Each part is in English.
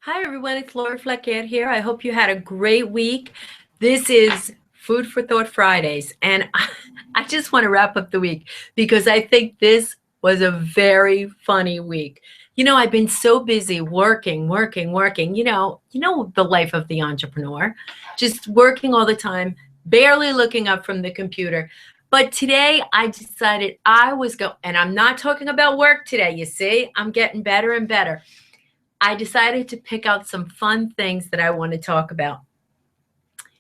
Hi, everyone. It's Laura Fleckett here. I hope you had a great week. This is Food for Thought Fridays, and I just want to wrap up the week because I think this was a very funny week. I've been so busy working, working, working. The life of the entrepreneur, just working all the time, barely looking up from the computer. But today I decided I was going, and I'm not talking about work today. You see, I'm getting better and better. I decided to pick out some fun things that I want to talk about.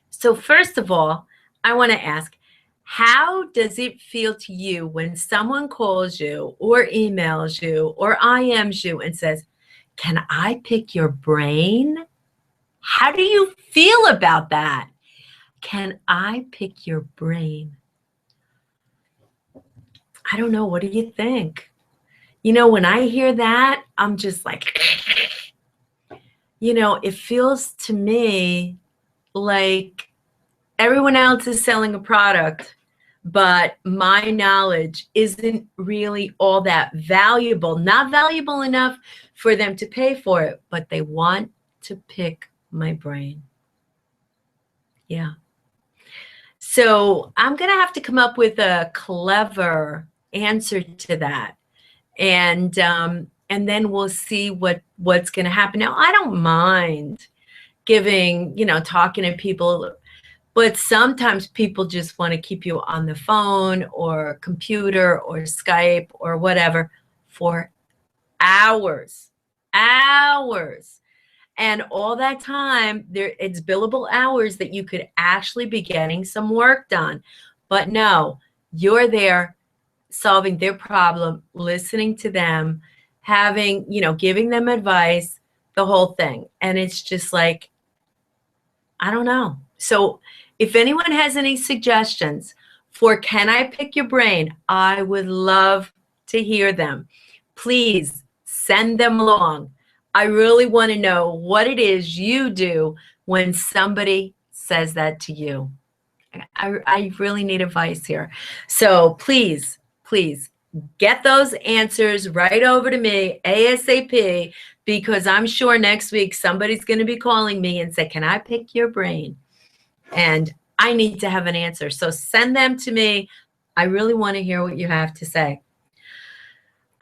So, first of all, I want to ask, how does it feel to you when someone calls you or emails you or IMs you and says, "Can I pick your brain?" How do you feel about that? Can I pick your brain? I don't know. What do you think? When I hear that, I'm just like, it feels to me like everyone else is selling a product, but my knowledge isn't really all that valuable, not valuable enough for them to pay for it, but they want to pick my brain. Yeah. So I'm going to have to come up with a clever answer to that. And then we'll see what's going to happen. Now, I don't mind giving, talking to people. But sometimes people just want to keep you on the phone or computer or Skype or whatever for hours, hours. And all that time, it's billable hours that you could actually be getting some work done. But no, you're there solving their problem, listening to them, having, giving them advice, the whole thing. And it's just like, I don't know. So if anyone has any suggestions for Can I Pick Your Brain, I would love to hear them. Please send them along. I really want to know what it is you do when somebody says that to you. I really need advice here. So please, please get those answers right over to me ASAP, because I'm sure next week somebody's going to be calling me and say, "Can I pick your brain?" And I need to have an answer. So send them to me. I really want to hear what you have to say.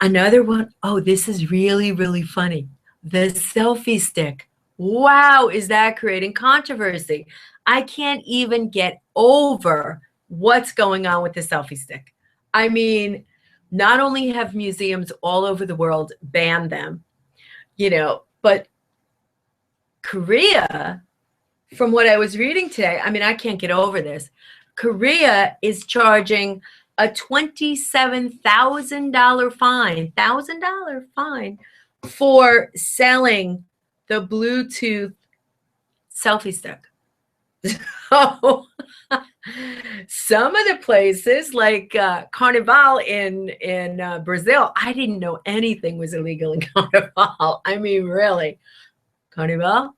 Another one, oh, this is really, really funny. The selfie stick. Wow, is that creating controversy? I can't even get over what's going on with the selfie stick. I mean, not only have museums all over the world banned them, but Korea, from what I was reading today, I mean, I can't get over this. Korea is charging a $27,000 fine for selling the Bluetooth selfie stick. So some of the places like Carnival in Brazil, I didn't know anything was illegal in Carnival. I mean, really, Carnival,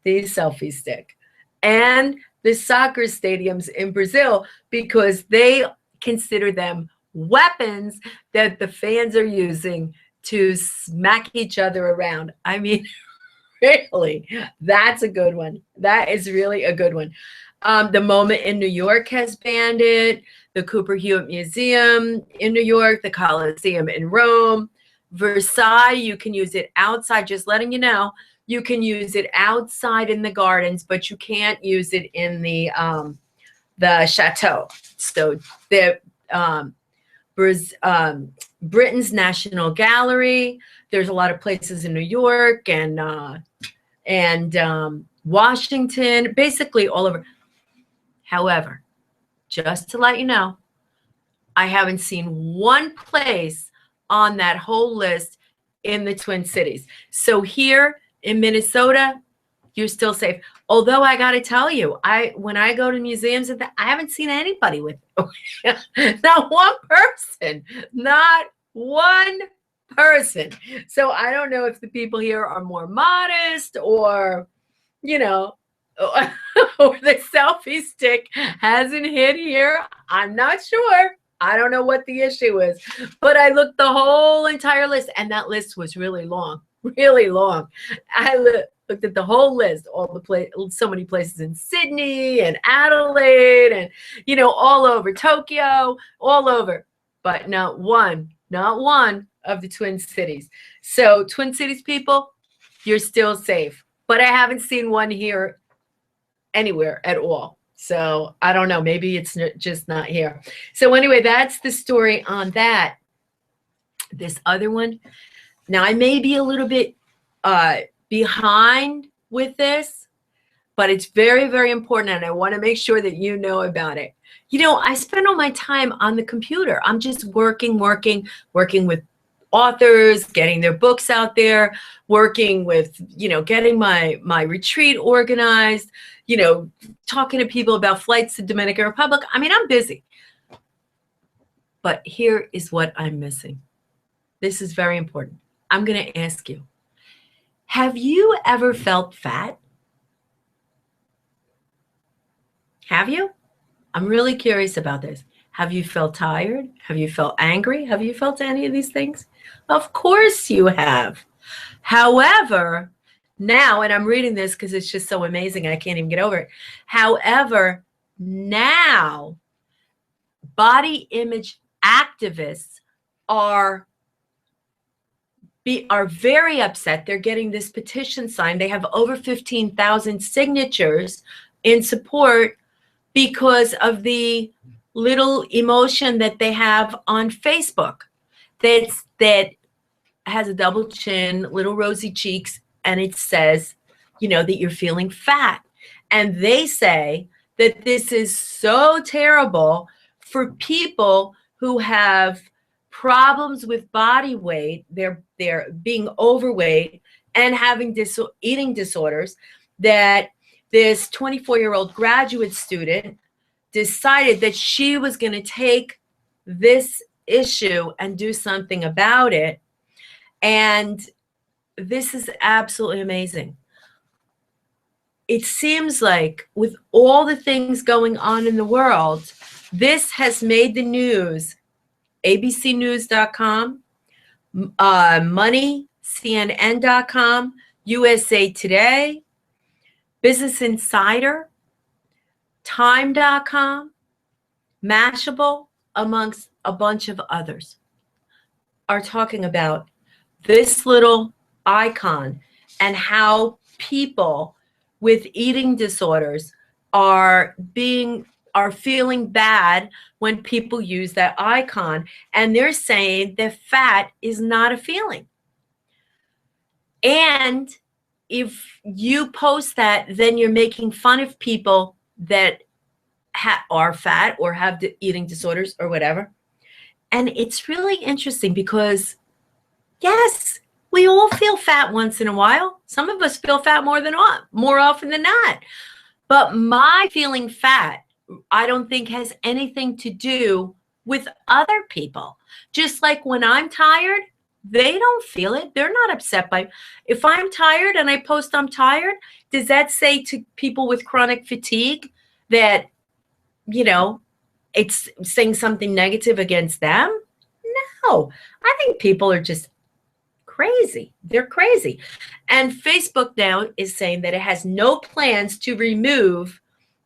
the selfie stick, and the soccer stadiums in Brazil, because they consider them weapons that the fans are using to smack each other around. I mean, really, that's a good one. That is really a good one. The Moment in New York has banned it. The Cooper Hewitt Museum in New York, the Coliseum in Rome, Versailles, you can use it outside, just letting you know. You can use it outside in the gardens, but you can't use it in the chateau. So the Britain's National Gallery. There's a lot of places in New York and Washington, basically all over. However, just to let you know, I haven't seen one place on that whole list in the Twin Cities. So here in Minnesota, you're still safe. Although I got to tell you, when I go to museums, I haven't seen anybody with not one person, not one person. So I don't know if the people here are more modest or, or the selfie stick hasn't hit here. I'm not sure. I don't know what the issue is, but I looked the whole entire list, and that list was really long. really long. I looked at the whole list, all the so many places in Sydney and Adelaide and, all over Tokyo, all over, but not one of the Twin Cities. So Twin Cities people, you're still safe, but I haven't seen one here anywhere at all. So I don't know, maybe it's just not here. So anyway, that's the story on that. This other one, now I may be a little bit behind with this, but it's very, very important, and I want to make sure that you know about it. I spend all my time on the computer. I'm just working with authors, getting their books out there, working with, getting my retreat organized, talking to people about flights to Dominican Republic. I mean, I'm busy. But here is what I'm missing. This is very important. I'm going to ask you, have you ever felt fat? Have you? I'm really curious about this. Have you felt tired? Have you felt angry? Have you felt any of these things? Of course you have. However, now, and I'm reading this because it's just so amazing, I can't even get over it. However, now, body image activists are very upset. They're getting this petition signed. They have over 15,000 signatures in support because of the little emotion that they have on Facebook that has a double chin, little rosy cheeks, and it says, that you're feeling fat. And they say that this is so terrible for people who have problems with body weight, they're being overweight and having eating disorders, that this 24-year-old graduate student decided that she was going to take this issue and do something about it. And this is absolutely amazing. It seems like with all the things going on in the world, this has made the news. abcnews.com, Money, CNN.com, USA Today, Business Insider, Time.com, Mashable, amongst a bunch of others, are talking about this little icon and how people with eating disorders are feeling bad when people use that icon. And they're saying that fat is not a feeling. And if you post that, then you're making fun of people that are fat or have eating disorders or whatever. And it's really interesting because, yes, we all feel fat once in a while. Some of us feel fat more often than not. But my feeling fat, I don't think has anything to do with other people. Just like when I'm tired, they don't feel it. They're not upset by. If I'm tired and I post I'm tired, does that say to people with chronic fatigue that, it's saying something negative against them? No. I think people are just crazy. They're crazy. And Facebook now is saying that it has no plans to remove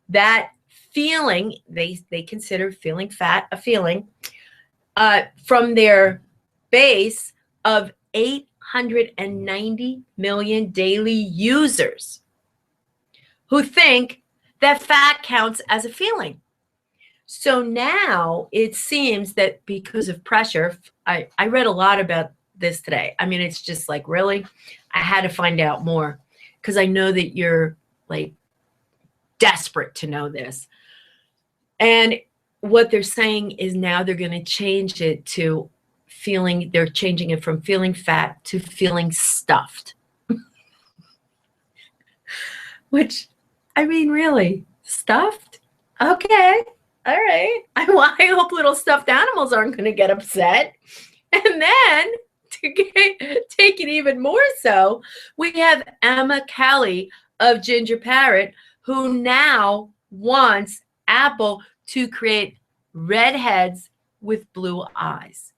that feeling. They consider feeling fat a feeling from their base of 890 million daily users who think that fat counts as a feeling. So now it seems that because of pressure, I read a lot about this today. I mean, it's just like, really? I had to find out more because I know that you're like desperate to know this. And what they're saying is now they're going to change it to they're changing it from feeling fat to feeling stuffed. Which, I mean, really, stuffed? Okay, all right. I hope little stuffed animals aren't going to get upset. And then, to take it even more so, we have Emma Kelly of Ginger Parrot, who now wants Apple to create redheads with blue eyes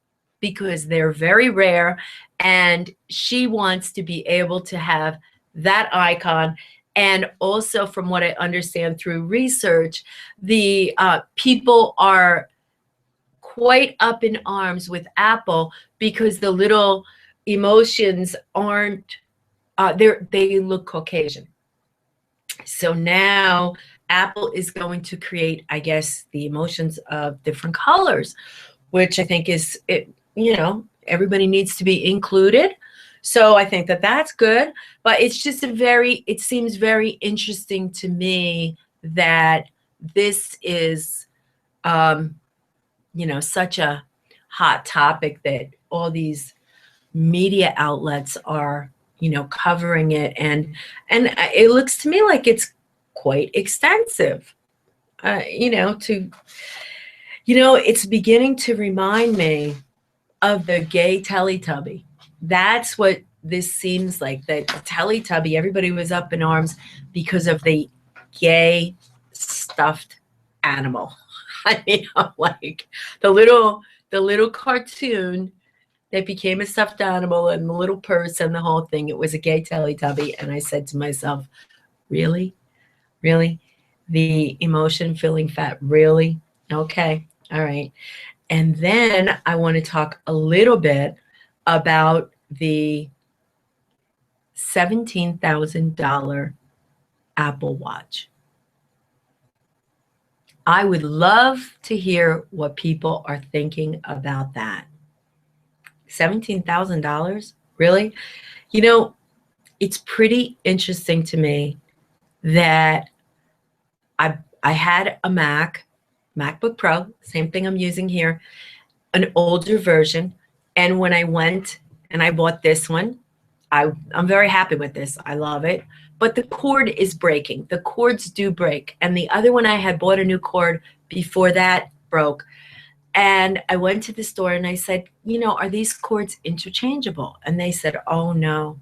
because they're very rare, and she wants to be able to have that icon. And also, from what I understand through research, the people are quite up in arms with Apple because the little emotions aren't, they look Caucasian. So now Apple is going to create, I guess, the emotions of different colors, which I think is, everybody needs to be included. So I think that that's good, but it's just it seems very interesting to me that this is, such a hot topic that all these media outlets are, covering it. And it looks to me like it's quite extensive, it's beginning to remind me of the gay Teletubby. That's what this seems like, that the Teletubby, everybody was up in arms because of the gay stuffed animal. I mean, I'm like the little cartoon that became a stuffed animal and the little purse and the whole thing. It was a gay Teletubby. And I said to myself, really? Really? The emotion, feeling fat, really? Okay. All right. And then I want to talk a little bit about the $17,000 Apple Watch. I would love to hear what people are thinking about that. $17,000? Really? It's pretty interesting to me that I had a MacBook Pro, same thing I'm using here, an older version. And when I went and I bought this one, I'm very happy with this. I love it. But the cord is breaking. The cords do break. And the other one, I had bought a new cord before that broke. And I went to the store and I said, are these cords interchangeable? And they said, oh, no.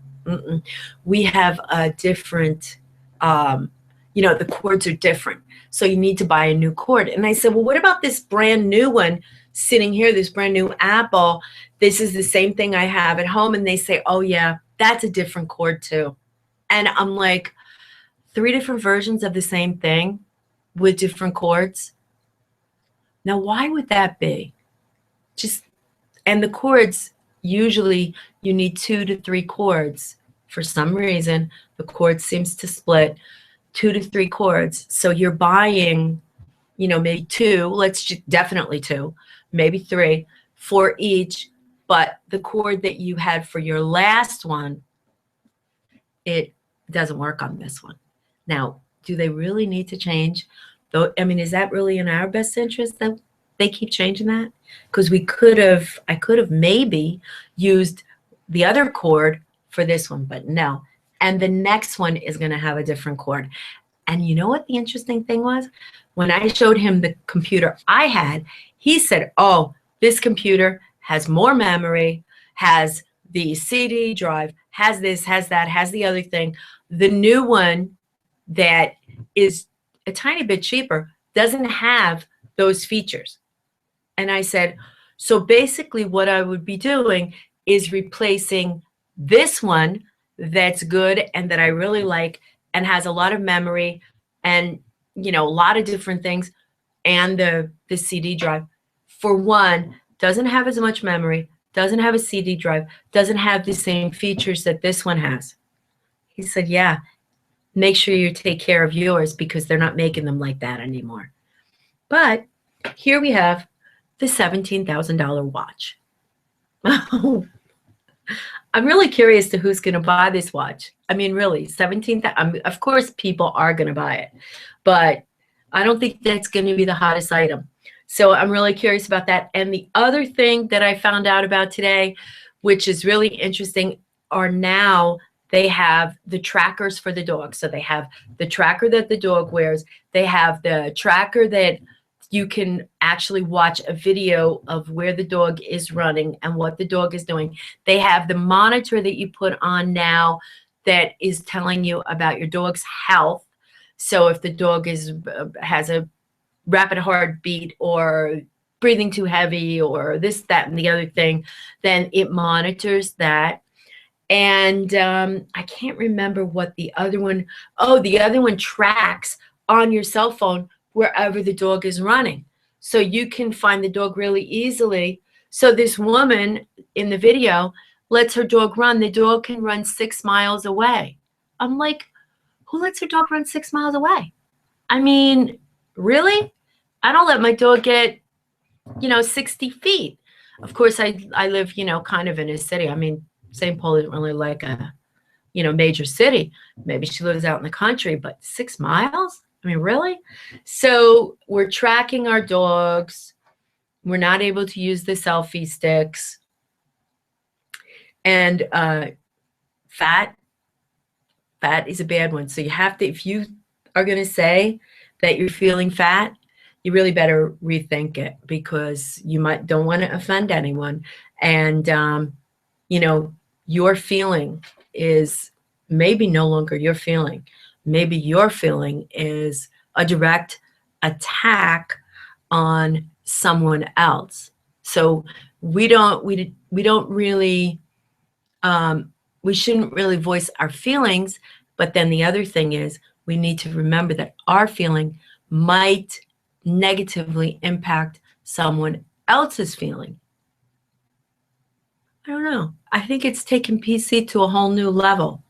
We have a different, the cords are different. So you need to buy a new cord. And I said, well, what about this brand new one sitting here, this brand new Apple? This is the same thing I have at home. And they say, oh, yeah, that's a different cord too. And I'm like, 3 different versions of the same thing with different cords? Now, why would that be? And the cords, usually you need 2 to 3 cords. For some reason, the cord seems to split 2 to 3 cords. So you're buying, maybe 2, definitely 2, maybe 3 for each. But the cord that you had for your last one, it doesn't work on this one. Now, do they really need to change? Though, I mean, is that really in our best interest that they keep changing that? Because I could have maybe used the other cord for this one, but no. And the next one is going to have a different cord. And you know what the interesting thing was? When I showed him the computer I had, he said, oh, this computer has more memory, has the CD drive, has this, has that, has the other thing. The new one that is a tiny bit cheaper doesn't have those features. And I said, so basically what I would be doing is replacing this one that's good and that I really like and has a lot of memory and, a lot of different things, and the CD drive. For one, doesn't have as much memory, doesn't have a CD drive, doesn't have the same features that this one has. He said, yeah, make sure you take care of yours because they're not making them like that anymore. But here we have the $17,000 watch. I'm really curious to who's going to buy this watch. I mean, really, of course, people are going to buy it, but I don't think that's going to be the hottest item. So I'm really curious about that. And the other thing that I found out about today, which is really interesting, are now they have the trackers for the dog. So they have the tracker that the dog wears. They have the tracker that you can actually watch a video of where the dog is running and what the dog is doing. They have the monitor that you put on now that is telling you about your dog's health. So if the dog has a rapid heartbeat or breathing too heavy or this, that, and the other thing, then it monitors that. And I can't remember what the other one, oh, the other one tracks on your cell phone wherever the dog is running. So you can find the dog really easily. So this woman in the video lets her dog run. The dog can run 6 miles away. I'm like, who lets her dog run 6 miles away? I mean, really? I don't let my dog get, 60 feet. Of course, I live, kind of in a city. I mean, St. Paul isn't really like a, major city. Maybe she lives out in the country, but 6 miles? I mean, really? So we're tracking our dogs. We're not able to use the selfie sticks. And fat is a bad one. So you have to, if you are going to say that you're feeling fat, you really better rethink it, because you don't want to offend anyone. And, your feeling is maybe no longer your feeling. Maybe your feeling is a direct attack on someone else. So we don't really, we shouldn't really voice our feelings. But then the other thing is, we need to remember that our feeling might negatively impact someone else's feeling. I don't know. I think it's taken PC to a whole new level.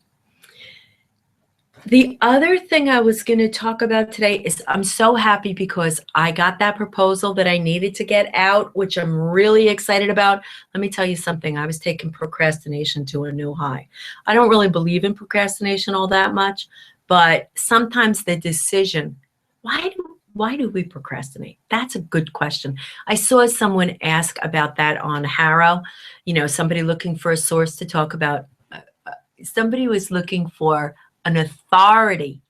The other thing I was going to talk about today is I'm so happy because I got that proposal that I needed to get out, which I'm really excited about. Let me tell you something. I was taking procrastination to a new high. I don't really believe in procrastination all that much, but sometimes the decision, why do we procrastinate? That's a good question. I saw someone ask about that on Harrow, somebody looking for a source to talk about. Somebody was looking for an authority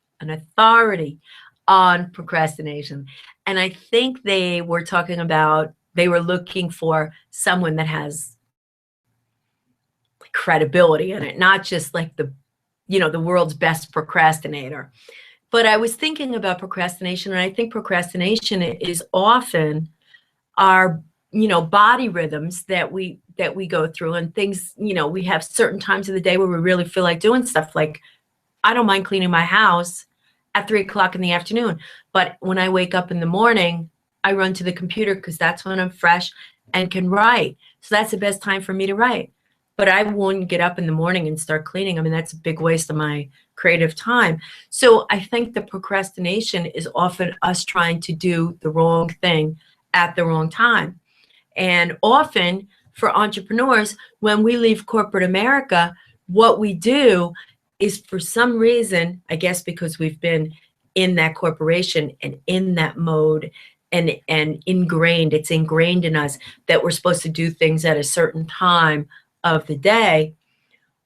on procrastination. And I think they were looking for someone that has credibility in it, not just like the world's best procrastinator. But I was thinking about procrastination, and I think procrastination is often our, body rhythms that we go through, and things, we have certain times of the day where we really feel like doing stuff. Like, I don't mind cleaning my house at 3 o'clock in the afternoon, but when I wake up in the morning, I run to the computer because that's when I'm fresh and can write. So that's the best time for me to write. But I won't get up in the morning and start cleaning. I mean, that's a big waste of my creative time. So I think the procrastination is often us trying to do the wrong thing at the wrong time. And often for entrepreneurs, when we leave corporate America, what we do is, for some reason, I guess because we've been in that corporation and in that mode and it's ingrained in us that we're supposed to do things at a certain time of the day.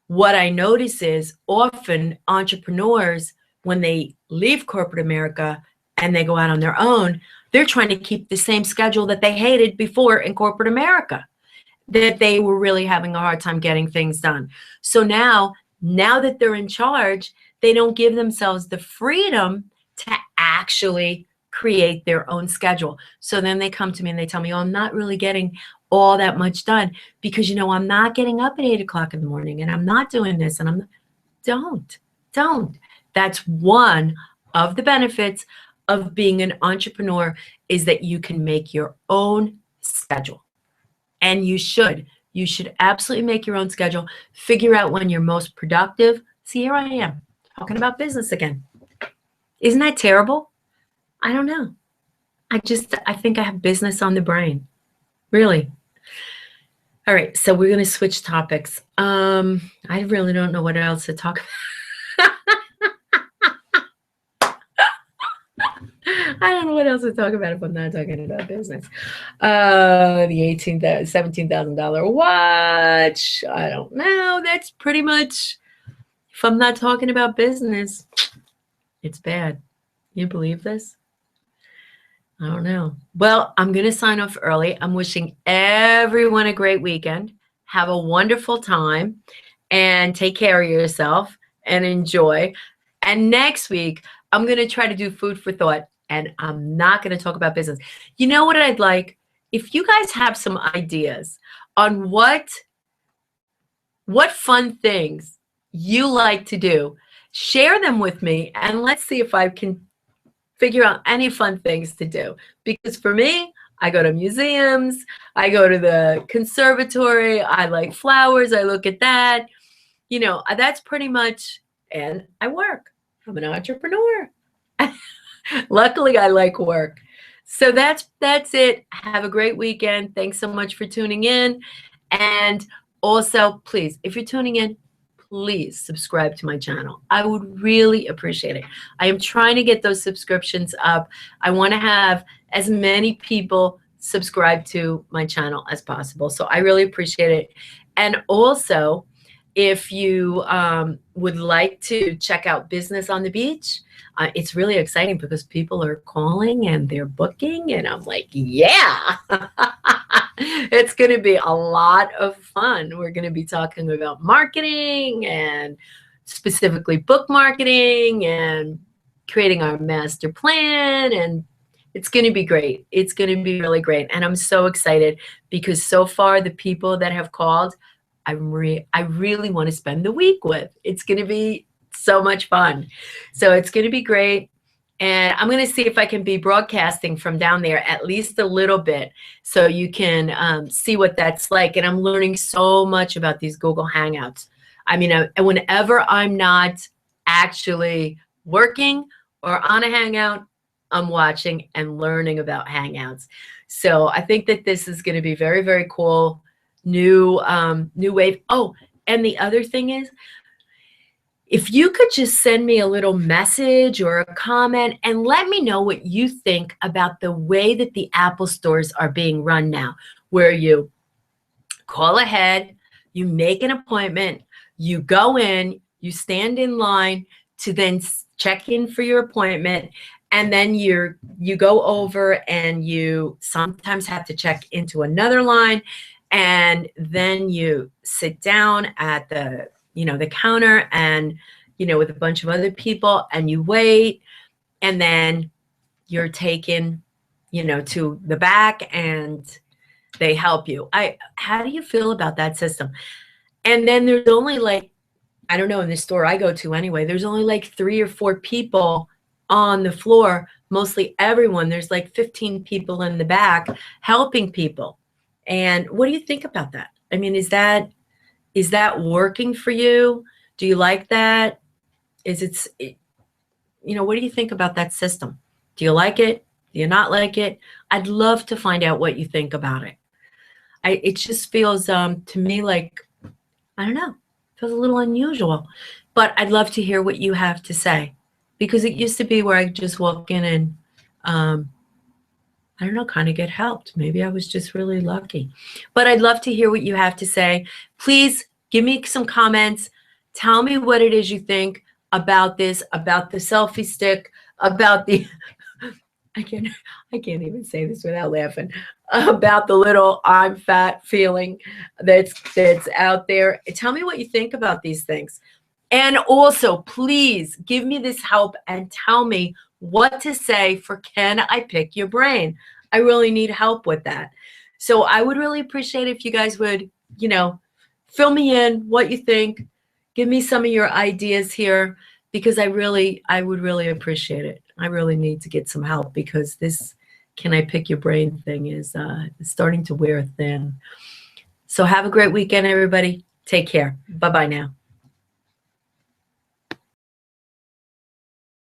What I notice is often entrepreneurs, when they leave corporate America and they go out on their own, they're trying to keep the same schedule that they hated before in corporate America, that they were really having a hard time getting things done. So now that they're in charge, they don't give themselves the freedom to actually create their own schedule. So then they come to me and they tell me, oh, I'm not really getting all that much done because, I'm not getting up at 8 o'clock in the morning and I'm not doing this and don't. That's one of the benefits of being an entrepreneur, is that you can make your own schedule. And you should absolutely make your own schedule. Figure out when you're most productive. See, here I am talking about business again. Isn't that terrible? I don't know. I think I have business on the brain. Really. All right, so we're going to switch topics. I really don't know what else to talk about. I don't know what else to talk about if I'm not talking about business. The $17,000 watch. I don't know. That's pretty much, if I'm not talking about business, it's bad. You believe this? I don't know. Well, I'm going to sign off early. I'm wishing everyone a great weekend. Have a wonderful time and take care of yourself and enjoy. And next week, I'm going to try to do food for thought, and I'm not going to talk about business. You know what I'd like if you guys have some ideas on what fun things you like to do, share them with me, and let's see if I can figure out any fun things to do. Because for me, I go to museums, I go to the conservatory, I like flowers, I look at that. You know, that's pretty much, and I work. I'm an entrepreneur. Luckily, I like work. So that's it. Have a great weekend. Thanks so much for tuning in. And also, please, if you're tuning in, please subscribe to my channel. I would really appreciate it. I am trying to get those subscriptions up. I want to have as many people subscribe to my channel as possible. So I really appreciate it. And also, if you would like to check out Business on the Beach, it's really exciting because people are calling and they're booking, and I'm like, yeah, it's going to be a lot of fun. We're going to be talking about marketing and specifically book marketing and creating our master plan, and it's going to be great. It's going to be really great. And I'm so excited because so far the people that have called, I really want to spend the week with. It's going to be so much fun. So it's going to be great. And I'm going to see if I can be broadcasting from down there at least a little bit so you can see what that's like. And I'm learning so much about these Google Hangouts. I mean, whenever I'm not actually working or on a Hangout, I'm watching and learning about Hangouts. So I think that this is going to be very, very cool. New wave. Oh, and the other thing is, if you could just send me a little message or a comment and let me know what you think about the way that the Apple stores are being run now, where you call ahead, you make an appointment, you go in, you stand in line to then check in for your appointment, and then you go over and you sometimes have to check into another line, and then you sit down at the the counter and with a bunch of other people, and you wait, and then you're taken to the back and they help you. How do you feel about that system? And then there's only like, I don't know, in the store I go to anyway, there's only like 3 or 4 people on the floor, mostly everyone. There's like 15 people in the back helping people. And what do you think about that? I mean, is that working for you? Do you like that? What do you think about that system? Do you like it? Do you not like it? I'd love to find out what you think about it. It just feels to me like, I don't know, feels a little unusual, but I'd love to hear what you have to say, because it used to be where I just walk in and I don't know, kind of get helped. Maybe I was just really lucky. But I'd love to hear what you have to say. Please give me some comments. Tell me what it is you think about this, about the selfie stick, about the I can't even say this without laughing, about the little I'm fat feeling that's out there. Tell me what you think about these things. And also, please give me this help and tell me what to say for Can I Pick Your Brain? I really need help with that. So I would really appreciate if you guys would, fill me in what you think. Give me some of your ideas here, because I would really appreciate it. I really need to get some help, because this Can I Pick Your Brain thing is starting to wear thin. So have a great weekend, everybody. Take care. Bye-bye now.